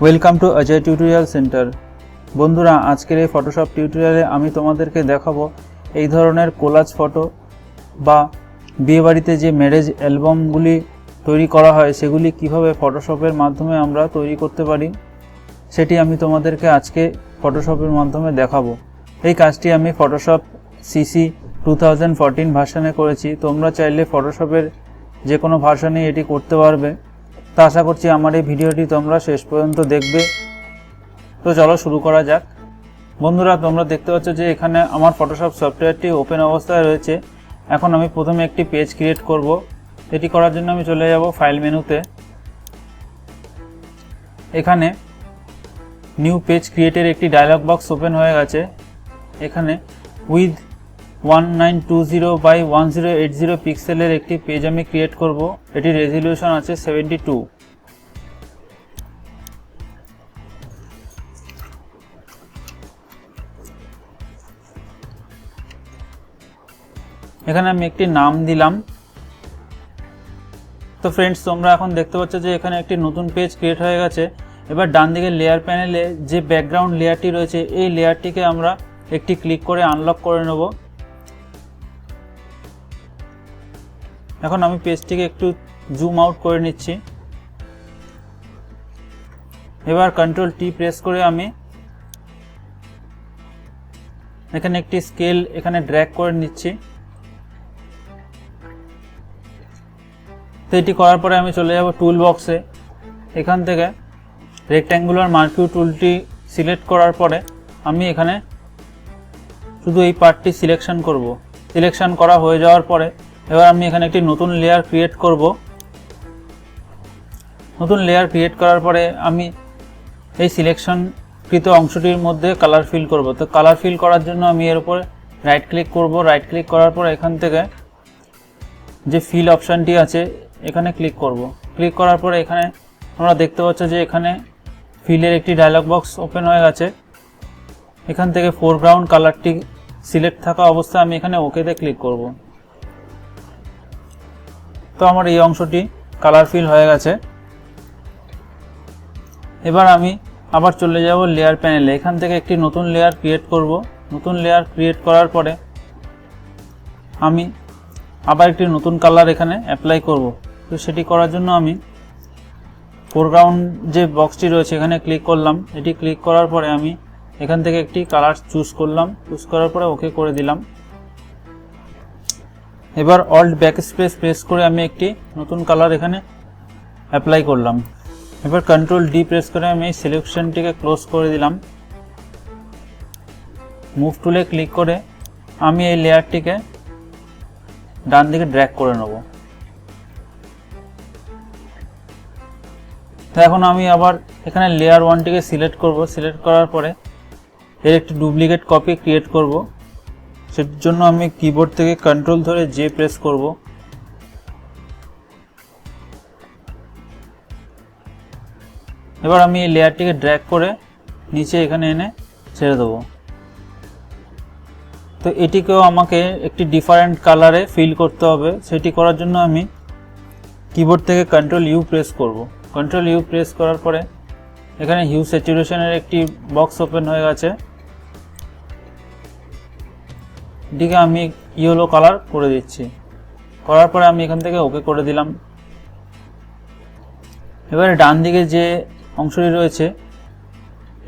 Welcome to Ajay tutorial centre. বন্ধুরা, আজকের এই ফটোশপ টিউটোরিয়ালে আমি তোমাদেরকে দেখাবো এই ধরনের কোলাজ ফটো বা বিয়েবাড়িতে যে ম্যারেজ অ্যালবামগুলি তৈরি করা হয় সেগুলি কিভাবে ফটোশপের মাধ্যমে আমরা তৈরি করতে পারি সেটি আমি তোমাদেরকে আজকে ফটোশপের মাধ্যমে দেখাবো। এই কাজটি আমি ফটোশপ সিসি 2014 ভার্সনে করেছি। তোমরা চাইলে ফটোশপের যে কোনো ভার্সনে এটি করতে পারবে। তো আশা করছি আমার এই ভিডিওটি তোমরা শেষ পর্যন্ত দেখবে। তো চলো শুরু করা যাক। বন্ধুরা, তোমরা দেখতে পাচ্ছ যে এখানে আমার ফটোশপ সফটওয়্যারটি ওপেন অবস্থায় রয়েছে। এখন আমি প্রথমে একটি পেজ ক্রিয়েট করব। এটি করার জন্য আমি চলে যাব ফাইল মেনুতে। এখানে নিউ পেজ ক্রিয়েটের একটি ডায়লগ বক্স ওপেন হয়ে গেছে। এখানে উইথ 1920 বাই 1080 পিক্সেলের একটি পেজ আমি ক্রিয়েট করব। এটির রেজলিউশন আছে 72। এখানে আমি একটি নাম দিলাম। তো ফ্রেন্ডস, তোমরা এখন দেখতে পাচ্ছ যে এখানে একটি নতুন পেজ ক্রিয়েট হয়ে গেছে। এবার ডান দিকে লেয়ার প্যানেলে যে ব্যাকগ্রাউন্ড লেয়ারটি রয়েছে এই লেয়ারটিকে আমরা একটি ক্লিক করে আনলক করে নেব। এখন আমি পেজটিকে একটু জুম আউট করে নিচ্ছি। এবার কন্ট্রোল টি প্রেস করে আমি এখানে একটি স্কেল এখানে ড্র্যাগ করে নিচ্ছি। তো এটি করার পরে আমি চলে যাব টুল বক্সে। এখান থেকে রেক্ট্যাঙ্গুলার মার্কিউ টুলটি সিলেক্ট করার পরে আমি এখানে শুধু এই পার্টটি সিলেকশন করব। সিলেকশন করা হয়ে যাওয়ার পরে এবার আমি এখানে একটি নতুন লেয়ার ক্রিয়েট করব। নতুন লেয়ার ক্রিয়েট করার পরে আমি এই সিলেকশনকৃত অংশটির মধ্যে কালার ফিল করব। তো কালার ফিল করার জন্য আমি এর উপরে রাইট ক্লিক করব। রাইট ক্লিক করার পর এখান থেকে যে ফিল অপশানটি আছে এখানে ক্লিক করব। ক্লিক করার পরে এখানে তোমরা দেখতে পাচ্ছ যে এখানে ফিলের একটি ডায়লগ বক্স ওপেন হয়ে গেছে। এখান থেকে ফোরগ্রাউন্ড কালারটি সিলেক্ট থাকা অবস্থায় আমি এখানে ওকেতে ক্লিক করব। তো আমার এই অংশটি কালার ফিল হয়ে গেছে। এবার আমি আবার চলে যাব লেয়ার প্যানেলে। এখান থেকে একটি নতুন লেয়ার ক্রিয়েট করব। নতুন লেয়ার ক্রিয়েট করার পরে আমি আবার একটি নতুন কালার এখানে অ্যাপ্লাই করব। তো সেটি করার জন্য আমি ফোরগ্রাউন্ড যে বক্সটি রয়েছে এখানে ক্লিক করলাম। এটি ক্লিক করার পরে আমি এখান থেকে একটি কালার চুজ করলাম। চুজ করার পরে ওকে করে দিলাম। এবার অল্ট ব্যাকস্পেস প্রেস করে আমি একটি নতুন কালার এখানে অ্যাপ্লাই করলাম। এবার কন্ট্রোল ডি প্রেস করে আমি এই সিলেকশনটিকে ক্লোজ করে দিলাম। মুভ টুলে ক্লিক করে আমি এই লেয়ারটিকে ডান দিকে ড্র্যাগ করে নেব। এখন আমি আবার এখানে লেয়ার ওয়ানটিকে সিলেক্ট করব। সিলেক্ট করার পরে এর একটি ডুপ্লিকেট কপি ক্রিয়েট করব। সেটির জন্য আমি কিবোর্ড থেকে কন্ট্রোল ধরে জে প্রেস করব। এবার আমি এই লেয়ারটিকে ড্র্যাগ করে নিচে এখানে এনে ছেড়ে দেবো। তো এটিকেও আমাকে একটি ডিফারেন্ট কালারে ফিল করতে হবে। সেটি করার জন্য আমি কিবোর্ড থেকে কন্ট্রোল ইউ প্রেস করব। কন্ট্রোল ইউ প্রেস করার পরে এখানে হিউ স্যাচুরেশনের একটি বক্স ওপেন হয়ে গেছে। এটিকে আমি ইয়েলো কালার করে দিচ্ছি। করার পরে আমি এখান থেকে ওকে করে দিলাম। এবারে ডান দিকে যে অংশটি রয়েছে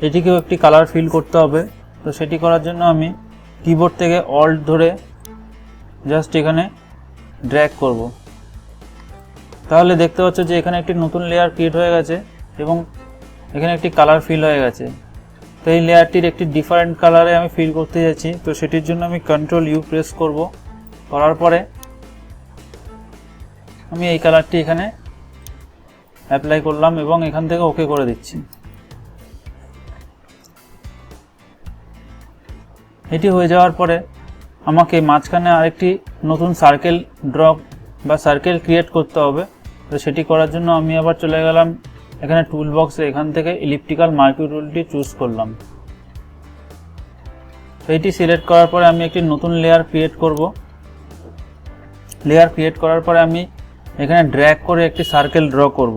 এটিকেও একটি কালার ফিল করতে হবে। তো সেটি করার জন্য আমি কিবোর্ড থেকে অল্ট ধরে জাস্ট এখানে ড্র্যাগ করব। তাহলে দেখতে পাচ্ছ যে এখানে একটি নতুন লেয়ার ক্রিয়েট হয়ে গেছে এবং এখানে একটি কালার ফিল হয়ে গেছে। তো এই লেয়ারটির একটি ডিফারেন্ট কালারে আমি ফিল করতে যাচ্ছি। তো সেটির জন্য আমি কন্ট্রোল ইউ প্রেস করব। করার পরে আমি এই কালারটি এখানে অ্যাপ্লাই করলাম এবং এখান থেকে ওকে করে দিচ্ছি। এটি হয়ে যাওয়ার পরে আমাকে মাঝখানে আরেকটি নতুন সার্কেল ড্র বা সার্কেল ক্রিয়েট করতে হবে। তো সেটি করার জন্য আমি আবার চলে গেলাম এখানে টুল বক্সে। এখান থেকে ইলিপ্টিক্যাল মার্কিউ টুলটি চুজ করলাম। তো এটি সিলেক্ট করার পরে আমি একটি নতুন লেয়ার ক্রিয়েট করব। লেয়ার ক্রিয়েট করার পরে আমি এখানে ড্র্যাগ করে একটি সার্কেল ড্র করব।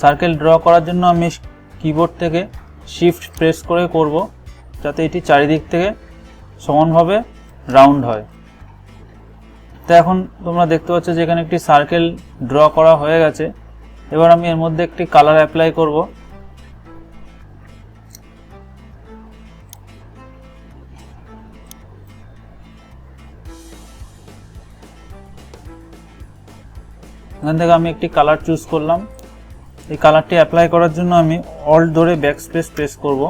সার্কেল ড্র করার জন্য আমি কিবোর্ড থেকে শিফট প্রেস করে করব, যাতে এটি চারিদিক থেকে সমানভাবে রাউন্ড হয়। তো এখন তোমরা দেখতে পাচ্ছ যে এখানে একটি সার্কেল ড্র করা হয়ে গেছে। এবার আমি এর মধ্যে একটি কালার অ্যাপ্লাই করব। এখান থেকে আমি একটি কালার চুজ করলাম। এই কালারটি অ্যাপ্লাই করার জন্য আমি অল্ট ধরে ব্যাকস্পেস প্রেস করব।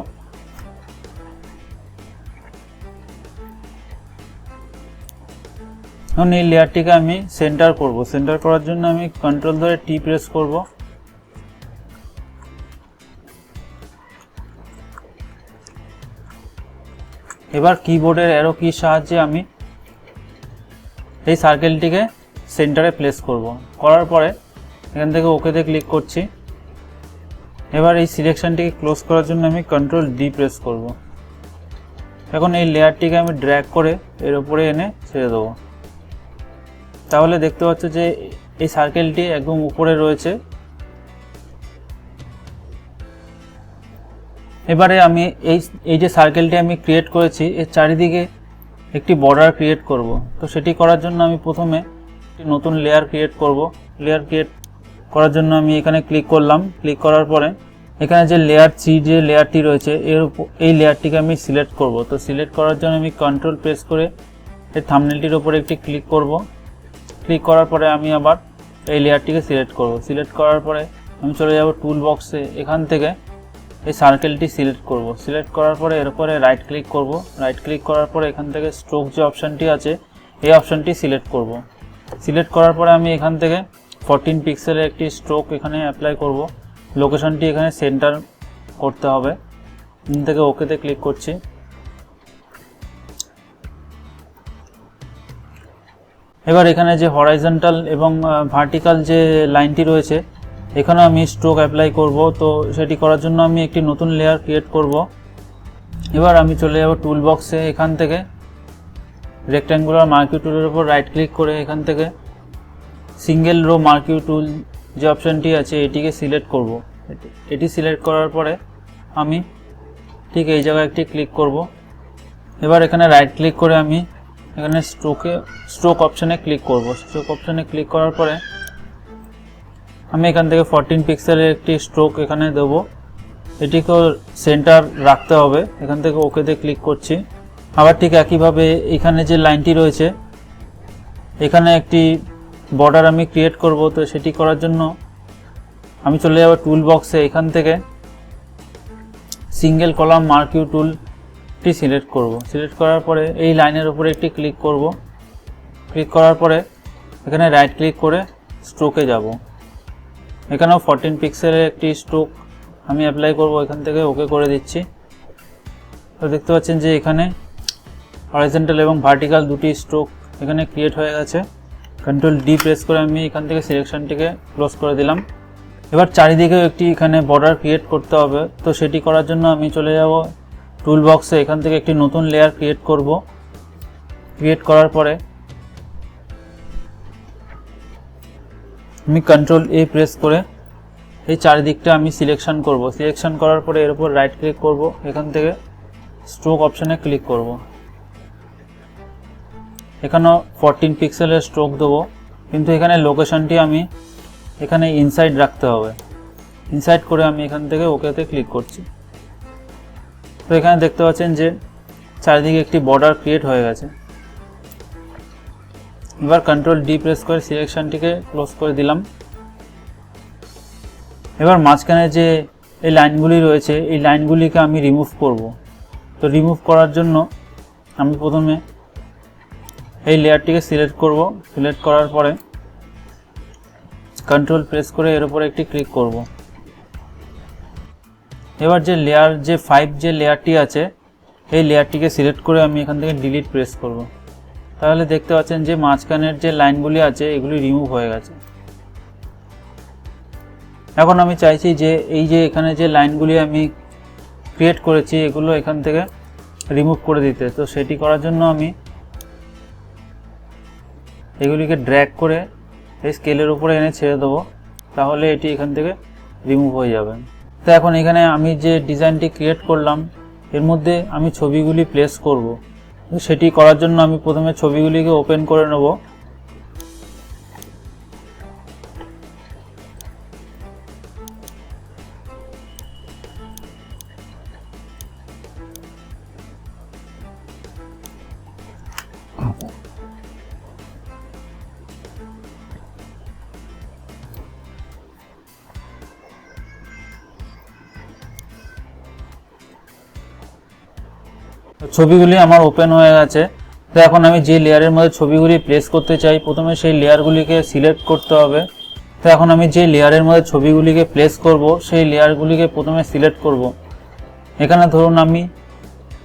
এখন এই লেয়ারটিকে আমি সেন্টার করব। সেন্টার করার জন্য আমি কন্ট্রোল ধরে টি প্রেস করব। এবার কিবোর্ডের অ্যারো কির সাহায্যে আমি এই সার্কেলটিকে সেন্টারে প্লেস করব। করার পরে এখান থেকে ওকেতে ক্লিক করছি। এবার এই সিলেকশনটিকে ক্লোজ করার জন্য আমি কন্ট্রোল ডি প্রেস করব। এখন এই লেয়ারটিকে আমি ড্র্যাগ করে এর উপরে এনে ছেড়ে দেবো। তাহলে দেখতে পাচ্ছ যে এই সার্কেলটি একদম উপরে রয়েছে। এবারে আমি এই যে সার্কেলটি আমি ক্রিয়েট করেছি এর চারিদিকে একটি বর্ডার ক্রিয়েট করব। তো সেটি করার জন্য আমি প্রথমে একটি নতুন লেয়ার ক্রিয়েট করব। লেয়ার ক্রিয়েট করার জন্য আমি এখানে ক্লিক করলাম। ক্লিক করার পরে এখানে যে লেয়ার সি যে লেয়ারটি রয়েছে এই লেয়ারটিকে আমি সিলেক্ট করব। তো সিলেক্ট করার জন্য আমি কন্ট্রোল প্রেস করে এই থাম্বনেলটির উপরে একটি ক্লিক করব। ক্লিক করার পরে আমি আবার এই লেয়ারটিকে সিলেক্ট করব। সিলেক্ট করার পরে আমি চলে যাব টুল বক্সে। এখান থেকে এই সার্কেলটি সিলেক্ট করব। সিলেক্ট করার পরে এর উপরে রাইট ক্লিক করব। রাইট ক্লিক করার পরে এখান থেকে স্ট্রোক যে অপশানটি আছে এই অপশানটি সিলেক্ট করব। সিলেক্ট করার পরে আমি এখান থেকে 14 পিক্সেলের একটি স্ট্রোক এখানে অ্যাপ্লাই করব। লোকেশনটি এখানে সেন্টার করতে হবে। এখান থেকে ওকেতে ক্লিক করছি। এবার এখানে যে হরাইজন্টাল এবং ভার্টিক্যাল যে লাইনটি রয়েছে এখানে আমি স্ট্রোক অ্যাপ্লাই করব। তো সেটি করার জন্য আমি একটি নতুন লেয়ার ক্রিয়েট করব। এবার আমি চলে যাব টুল বক্সে। এখান থেকে রেক্ট্যাঙ্গুলার মার্কিউ টুলের উপর রাইট ক্লিক করে এখান থেকে সিঙ্গেল রো মার্কিউ টুল যে অপশানটি আছে এটিকে সিলেক্ট করব। এটি সিলেক্ট করার পরে আমি ঠিক এই জায়গায় একটি ক্লিক করব। এবার এখানে রাইট ক্লিক করে আমি এখানে স্ট্রোক অপশানে ক্লিক করব। স্ট্রোক অপশানে ক্লিক করার পরে আমি এখান থেকে 14 পিক্সেলের একটি স্ট্রোক এখানে দেব। এটিকেও সেন্টার রাখতে হবে। এখান থেকে ওকেতে ক্লিক করছি। আবার ঠিক একইভাবে এখানে যে লাইনটি রয়েছে এখানে একটি বর্ডার আমি ক্রিয়েট করব। তো সেটি করার জন্য আমি চলে যাব টুল বক্সে। এখান থেকে সিঙ্গেল কলাম মার্কিউ টুলটি সিলেক্ট করব। সিলেক্ট করার পরে এই লাইনের উপরে একটি ক্লিক করব। ক্লিক করার পরে এখানে রাইট ক্লিক করে স্ট্রোকে যাব। এখানেও 14 পিক্সেলের একটি স্ট্রোক আমি অ্যাপ্লাই করব। এখান থেকে ওকে করে দিচ্ছি। তো দেখতে পাচ্ছেন যে এখানে হরাইজন্টাল এবং ভার্টিক্যাল দুটি স্ট্রোক এখানে ক্রিয়েট হয়ে গেছে। কন্ট্রোল ডি প্রেস করে আমি এখান থেকে সিলেকশনটিকে ক্লোজ করে দিলাম। এবার চারিদিকেও একটি এখানে বর্ডার ক্রিয়েট করতে হবে। তো সেটি করার জন্য আমি চলে যাব টুল বক্সে। এখান থেকে একটি নতুন লেয়ার ক্রিয়েট করব। ক্রিয়েট করার পরে আমি কন্ট্রোল এ প্রেস করে এই চারিদিকটা আমি সিলেকশন করব। সিলেকশন করার পরে এর উপর রাইট ক্লিক করব। এখান থেকে স্ট্রোক অপশানে ক্লিক করব। এখানেও 14 পিক্সেলের স্ট্রোক দেবো, কিন্তু এখানে লোকেশনটি আমি এখানে ইনসাইড রাখতে হবে। ইনসাইড করে আমি এখান থেকে ওকেতে ক্লিক করছি। তো এখানে দেখতে পাচ্ছেন যে চারিদিকে একটি বর্ডার ক্রিয়েট হয়ে গেছে। এবার কন্ট্রোল ডি প্রেস করে সিলেকশনটিকে ক্লোজ করে দিলাম। এবার মাঝখানে যে এই লাইনগুলি রয়েছে এই লাইনগুলিকে আমি রিমুভ করব। তো রিমুভ করার জন্য আমি প্রথমে এই লেয়ারটিকে সিলেক্ট করব। সিলেক্ট করার পরে কন্ট্রোল প্রেস করে এর উপরে একটি ক্লিক করব। এবার যে লেয়ার যে 5 যে লেয়ারটি আছে এই লেয়ারটিকে সিলেক্ট করে আমি এখান থেকে ডিলিট প্রেস করব। তাহলে দেখতে পাচ্ছেন যে মাঝখানের যে লাইনগুলি আছে এগুলি রিমুভ হয়ে গেছে। এখন আমি চাইছি যে এই যে এখানে যে লাইনগুলি আমি ক্রিয়েট করেছি এগুলো এখান থেকে রিমুভ করে দিতে। তো সেটি করার জন্য আমি এগুলিকে ড্র্যাগ করে এই স্কেলের উপরে এনে ছেড়ে দেবো। তাহলে এটি এখান থেকে রিমুভ হয়ে যাবে। তো তো এখন এখানে আমি যে ডিজাইনটি ক্রিয়েট করলাম এর মধ্যে আমি ছবিগুলি প্লেস করব। সেটি করার জন্য আমি প্রথমে ছবিগুলিকে ওপেন করে নেব। ছবিগুলি আমার ওপেন হয়ে গেছে। তো এখন আমি যে লেয়ারের মধ্যে ছবিগুলি প্লেস করতে চাই প্রথমে সেই লেয়ারগুলিকে সিলেক্ট করতে হবে। তো এখন আমি যে লেয়ারের মধ্যে ছবিগুলিকে প্লেস করব সেই লেয়ারগুলিকে প্রথমে সিলেক্ট করব। এখানে ধরুন আমি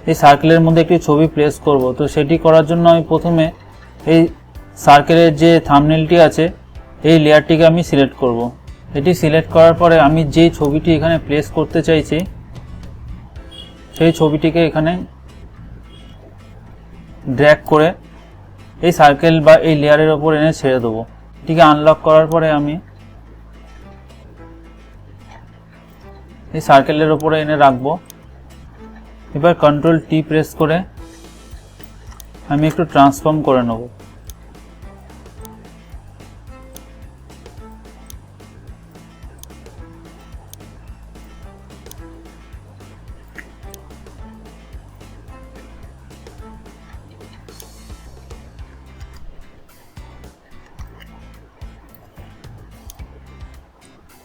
এই সার্কেলের মধ্যে একটি ছবি প্লেস করব। তো সেটি করার জন্য আমি প্রথমে এই সার্কেলের যে থাম্বনেলটি আছে এই লেয়ারটিকে আমি সিলেক্ট করব। এটি সিলেক্ট করার পরে আমি যেই ছবিটি এখানে প্লেস করতে চাইছি সেই ছবিটিকে এখানে ড্র্যাগ করে এই সার্কেল বা এই লেয়ারের ওপর এনে ছেড়ে দেবো। এটিকে আনলক করার পরে আমি এই সার্কেলের ওপরে এনে রাখবো। এবার কন্ট্রোল টি প্রেস করে আমি একটু ট্রান্সফর্ম করে নেব।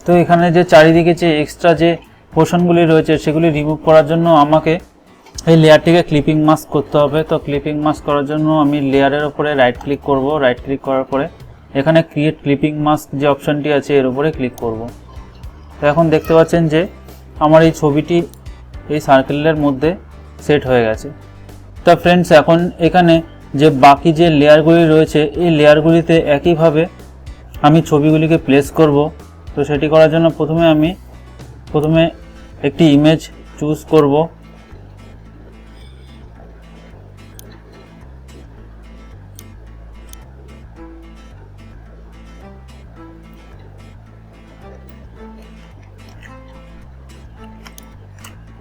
তো এখানে যে চারিদিকে যে এক্সট্রা যে পোর্শনগুলি রয়েছে সেগুলি রিমুভ করার জন্য আমাকে এই লেয়ারটিকে ক্লিপিং মাস্ক করতে হবে। তো ক্লিপিং মাস্ক করার জন্য আমি লেয়ারের উপরে রাইট ক্লিক করব। রাইট ক্লিক করার পরে এখানে ক্রিয়েট ক্লিপিং মাস্ক যে অপশানটি আছে এর উপরে ক্লিক করব। তো এখন দেখতে পাচ্ছেন যে আমার এই ছবিটি এই সার্কেলের মধ্যে সেট হয়ে গেছে। তো ফ্রেন্ডস এখন এখানে যে বাকি যে লেয়ারগুলি রয়েছে এই লেয়ারগুলিতে একইভাবে আমি ছবিগুলিকে প্লেস করব। তো সেটি করার জন্য প্রথমে একটি ইমেজ চুজ করব।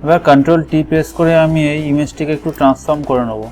এবার কন্ট্রোল টি প্রেস করে আমি এই ইমেজটিকে একটু ট্রান্সফর্ম করে নেব।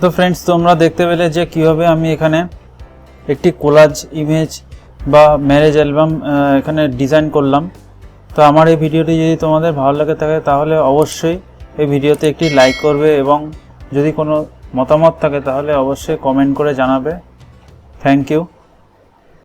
তো ফ্রেন্ডস, তোমরা দেখতে পেলে যে কীভাবে আমি এখানে একটি কোলাজ ইমেজ বা ম্যারেজ অ্যালবাম এখানে ডিজাইন করলাম। তো আমার এই ভিডিওটি যদি তোমাদের ভালো লাগে থাকে তাহলে অবশ্যই এই ভিডিওতে একটি লাইক করবে এবং যদি কোনো মতামত থাকে তাহলে অবশ্যই কমেন্ট করে জানাবে। Thank you.